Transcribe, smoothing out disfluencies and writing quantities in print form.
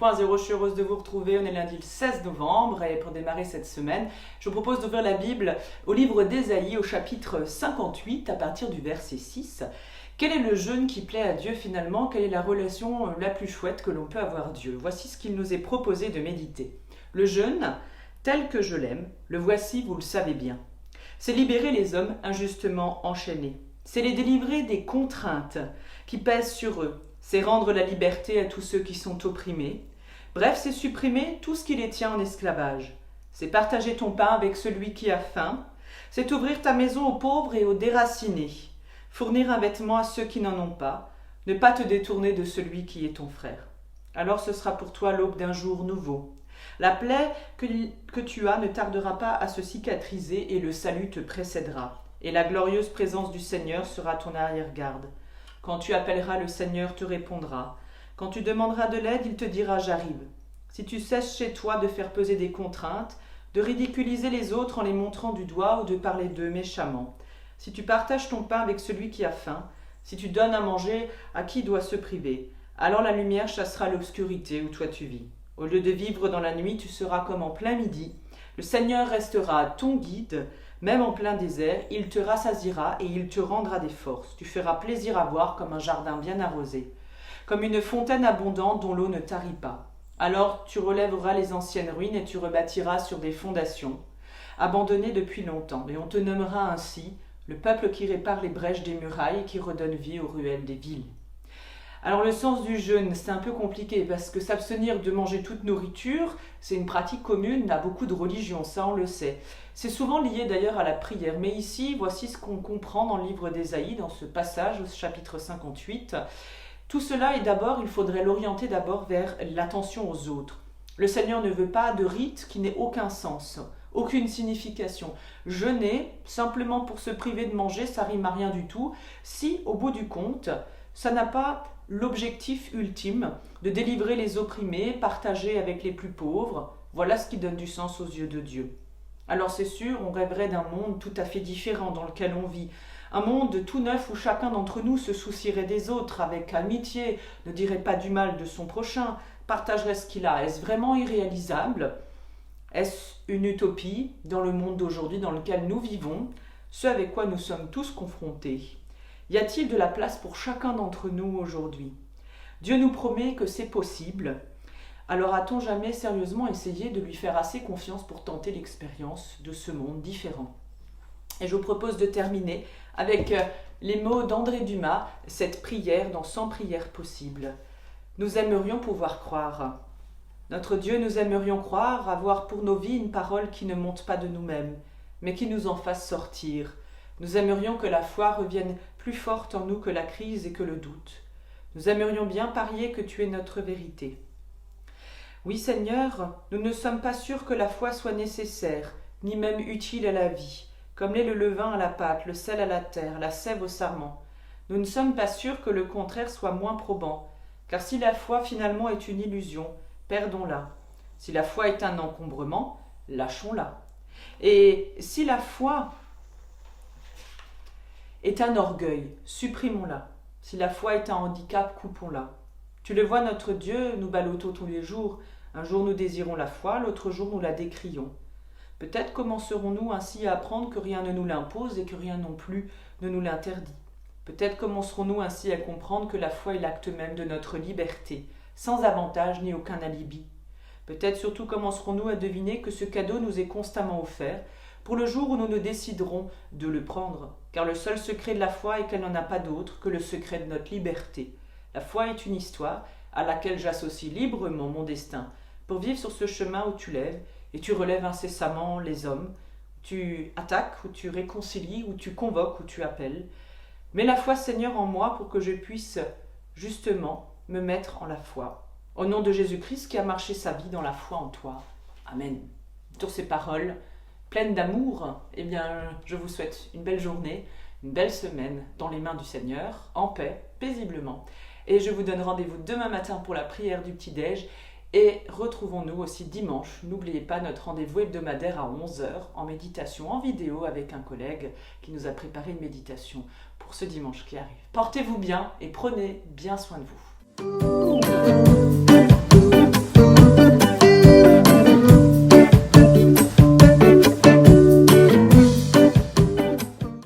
Point Zéro, je suis heureuse de vous retrouver. On est lundi le 16 novembre et pour démarrer cette semaine, je vous propose d'ouvrir la Bible au livre d'Ésaïe au chapitre 58 à partir du verset 6. Quel est le jeûne qui plaît à Dieu finalement? Quelle est la relation la plus chouette que l'on peut avoir à Dieu? Voici ce qu'il nous est proposé de méditer. Le jeûne, tel que je l'aime, le voici, vous le savez bien. C'est libérer les hommes injustement enchaînés. C'est les délivrer des contraintes qui pèsent sur eux. C'est rendre la liberté à tous ceux qui sont opprimés. Bref, c'est supprimer tout ce qui les tient en esclavage. C'est partager ton pain avec celui qui a faim. C'est ouvrir ta maison aux pauvres et aux déracinés. Fournir un vêtement à ceux qui n'en ont pas. Ne pas te détourner de celui qui est ton frère. Alors ce sera pour toi l'aube d'un jour nouveau. La plaie que tu as ne tardera pas à se cicatriser et le salut te précédera. Et la glorieuse présence du Seigneur sera ton arrière-garde. Quand tu appelleras, le Seigneur te répondra. Quand tu demanderas de l'aide, il te dira « j'arrive ». Si tu cesses chez toi de faire peser des contraintes, de ridiculiser les autres en les montrant du doigt ou de parler d'eux méchamment, si tu partages ton pain avec celui qui a faim, si tu donnes à manger à qui doit se priver, alors la lumière chassera l'obscurité où toi tu vis. Au lieu de vivre dans la nuit, tu seras comme en plein midi. Le Seigneur restera ton guide. Même en plein désert, il te rassasiera et il te rendra des forces. Tu feras plaisir à voir comme un jardin bien arrosé, comme une fontaine abondante dont l'eau ne tarit pas. Alors tu relèveras les anciennes ruines et tu rebâtiras sur des fondations, abandonnées depuis longtemps. Et on te nommera ainsi le peuple qui répare les brèches des murailles et qui redonne vie aux ruelles des villes. Alors le sens du jeûne, c'est un peu compliqué parce que s'abstenir de manger toute nourriture, c'est une pratique commune à beaucoup de religions, ça on le sait. C'est souvent lié d'ailleurs à la prière, mais ici, voici ce qu'on comprend dans le livre d'Ésaïe, dans ce passage au chapitre 58. Tout cela est d'abord, il faudrait l'orienter d'abord vers l'attention aux autres. Le Seigneur ne veut pas de rite qui n'ait aucun sens, aucune signification. Jeûner, simplement pour se priver de manger, ça rime à rien du tout, si au bout du compte, ça n'a pas l'objectif ultime de délivrer les opprimés, partager avec les plus pauvres. Voilà ce qui donne du sens aux yeux de Dieu. Alors c'est sûr, on rêverait d'un monde tout à fait différent dans lequel on vit. Un monde tout neuf où chacun d'entre nous se soucierait des autres avec amitié, ne dirait pas du mal de son prochain, partagerait ce qu'il a. Est-ce vraiment irréalisable? Est-ce une utopie dans le monde d'aujourd'hui dans lequel nous vivons, ce avec quoi nous sommes tous confrontés? Y a-t-il de la place pour chacun d'entre nous aujourd'hui? Dieu nous promet que c'est possible. Alors a-t-on jamais sérieusement essayé de lui faire assez confiance pour tenter l'expérience de ce monde différent? Et je vous propose de terminer avec les mots d'André Dumas, cette prière dans 100 prières possibles. Nous aimerions pouvoir croire. Notre Dieu, nous aimerions croire, avoir pour nos vies une parole qui ne monte pas de nous-mêmes, mais qui nous en fasse sortir. Nous aimerions que la foi revienne plus forte en nous que la crise et que le doute. Nous aimerions bien parier que tu es notre vérité. Oui, Seigneur, nous ne sommes pas sûrs que la foi soit nécessaire, ni même utile à la vie, comme l'est le levain à la pâte, le sel à la terre, la sève au sarment. Nous ne sommes pas sûrs que le contraire soit moins probant, car si la foi finalement est une illusion, perdons-la. Si la foi est un encombrement, lâchons-la. Et si la foi est un orgueil, supprimons-la. Si la foi est un handicap, coupons-la. Tu le vois, notre Dieu, nous ballottons tous les jours. Un jour nous désirons la foi, l'autre jour nous la décrions. Peut-être commencerons-nous ainsi à apprendre que rien ne nous l'impose et que rien non plus ne nous l'interdit. Peut-être commencerons-nous ainsi à comprendre que la foi est l'acte même de notre liberté, sans avantage ni aucun alibi. Peut-être surtout commencerons-nous à deviner que ce cadeau nous est constamment offert, pour le jour où nous nous déciderons de le prendre, car le seul secret de la foi est qu'elle n'en a pas d'autre que le secret de notre liberté. La foi est une histoire à laquelle j'associe librement mon destin, pour vivre sur ce chemin où tu lèves, et tu relèves incessamment les hommes, où tu attaques, où tu réconcilies, où tu convoques, où tu appelles. Mets la foi, Seigneur, en moi pour que je puisse justement me mettre en la foi. Au nom de Jésus-Christ qui a marché sa vie dans la foi en toi. Amen. Sur ces paroles pleine d'amour, eh bien, je vous souhaite une belle journée, une belle semaine dans les mains du Seigneur, en paix, paisiblement. Et je vous donne rendez-vous demain matin pour la prière du petit-déj. Et retrouvons-nous aussi dimanche. N'oubliez pas notre rendez-vous hebdomadaire à 11 h en méditation, en vidéo avec un collègue qui nous a préparé une méditation pour ce dimanche qui arrive. Portez-vous bien et prenez bien soin de vous.